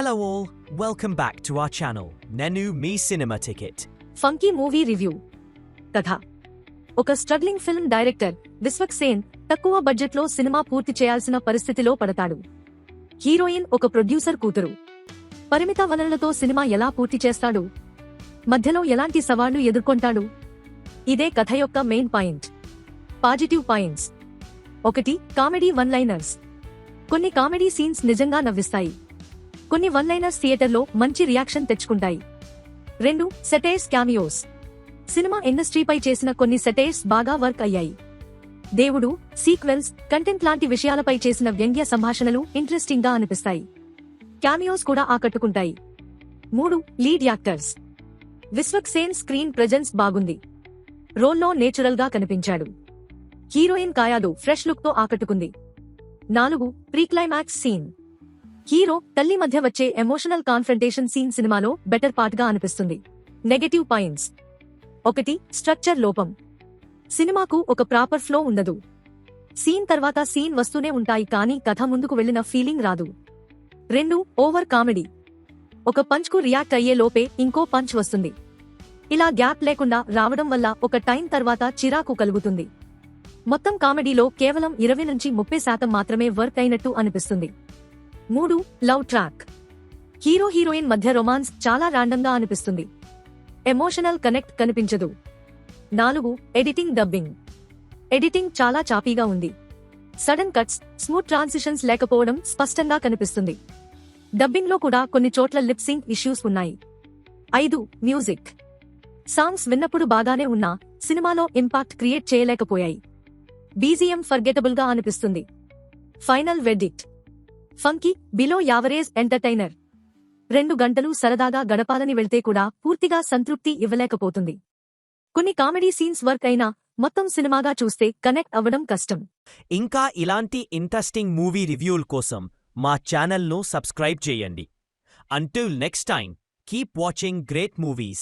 Hello all, welcome back to our channel, Nenu Me Cinema Ticket. Funky movie review. కథ: ఒక struggling film director Vishwak Sen తక్కువ బడ్జెట్లో cinema పూర్తి చేయాల్సిన పరిస్థితిలో పడతాడు. హీరోయిన్ ఒక ప్రొడ్యూసర్ కూతురు. పరిమిత వనరులతో సినిమా ఎలా పూర్తి చేస్తాడు? మధ్యలో ఎలాంటి సవాళ్లు ఎదుర్కొంటాడు? ఇదే కథ యొక్క main point. Positive points: 1. Comedy one liners. కొన్ని కామెడీ సీన్స్ నిజంగా నవ్విస్తాయి. కొన్ని వన్ లైనర్స్ థియేటర్లో మంచి రియాక్షన్ తెచ్చుకుంటాయి. 2. Satires cameos. సినిమా ఇండస్ట్రీపై చేసిన కొన్ని సెటైర్స్ బాగా వర్క్ అయ్యాయి. దేవుడు, సీక్వెల్స్, కంటెంట్ లాంటి విషయాలపై చేసిన వ్యంగ్య సంభాషణలు ఇంట్రెస్టింగ్ గా అనిపిస్తాయి. క్యామియోస్ కూడా ఆకట్టుకుంటాయి. 3. Lead actors. Vishwak Sen screen presence బాగుంది. రోల్లో నేచురల్ గా కనిపించాడు. హీరోయిన్ కాయాదు ఫ్రెష్ లుక్ తో ఆకట్టుకుంది. 4. ప్రీక్లైమాక్స్ సీన్. హీరో తల్లి మధ్య వచ్చే ఎమోషనల్ కాన్ఫ్రంటేషన్ సీన్ సినిమాలో బెటర్ పార్ట్ గా అనిపిస్తుంది. Negative points: 1. స్ట్రక్చర్ లోపం. సినిమాకు ఒక ప్రాపర్ ఫ్లో ఉండదు. సీన్ తర్వాత సీన్ వస్తూనే ఉంటాయి కానీ కథ ముందుకు వెళ్లిన ఫీలింగ్ రాదు. 2. Over comedy. ఒక పంచ్ కు రియాక్ట్ అయ్యే లోపే ఇంకో పంచ్ వస్తుంది. ఇలా గ్యాప్ లేకుండా రావడం వల్ల ఒక టైం తర్వాత చిరాకు కలుగుతుంది. మొత్తం కామెడీలో కేవలం 20-30% మాత్రమే వర్క్ అయినట్టు అనిపిస్తుంది. 3. Love track. హీరో హీరోయిన్ మధ్య రొమాన్స్ చాలా ర్యాండమ్ అనిపిస్తుంది. ఎమోషనల్ కనెక్ట్ కనిపించదు. 4. Editing dubbing. ఎడిటింగ్ చాలా చాపీగా ఉంది. సడన్ కట్స్, స్మూత్ ట్రాన్సిషన్స్ లేకపోవడం స్పష్టంగా కనిపిస్తుంది. డబ్బింగ్ లో కూడా కొన్ని చోట్ల లిప్ సింక్ ఇష్యూస్ ఉన్నాయి. 5. మ్యూజిక్. సాంగ్స్ విన్నప్పుడు బాగానే ఉన్నా సినిమాలో ఇంపాక్ట్ క్రియేట్ చేయలేకపోయాయి. బీజిఎం ఫర్గెటబుల్ గా అనిపిస్తుంది. Final verdict: funky below average entertainer. 2 గంటలు సరదాగా గడపాలని వెళ్తే కూడా పూర్తిగా సంతృప్తి ఇవ్వలేకపోతుంది. కొన్ని కామెడీ సీన్స్ వర్క్ అయినా మొత్తం సినిమాగా చూస్తే కనెక్ట్ అవ్వడం కష్టం. ఇంకా ఇలాంటి ఇంట్రెస్టింగ్ మూవీ రివ్యూల కోసం మా ఛానల్ను సబ్స్క్రైబ్ చేయండి. Until next time, keep watching great movies.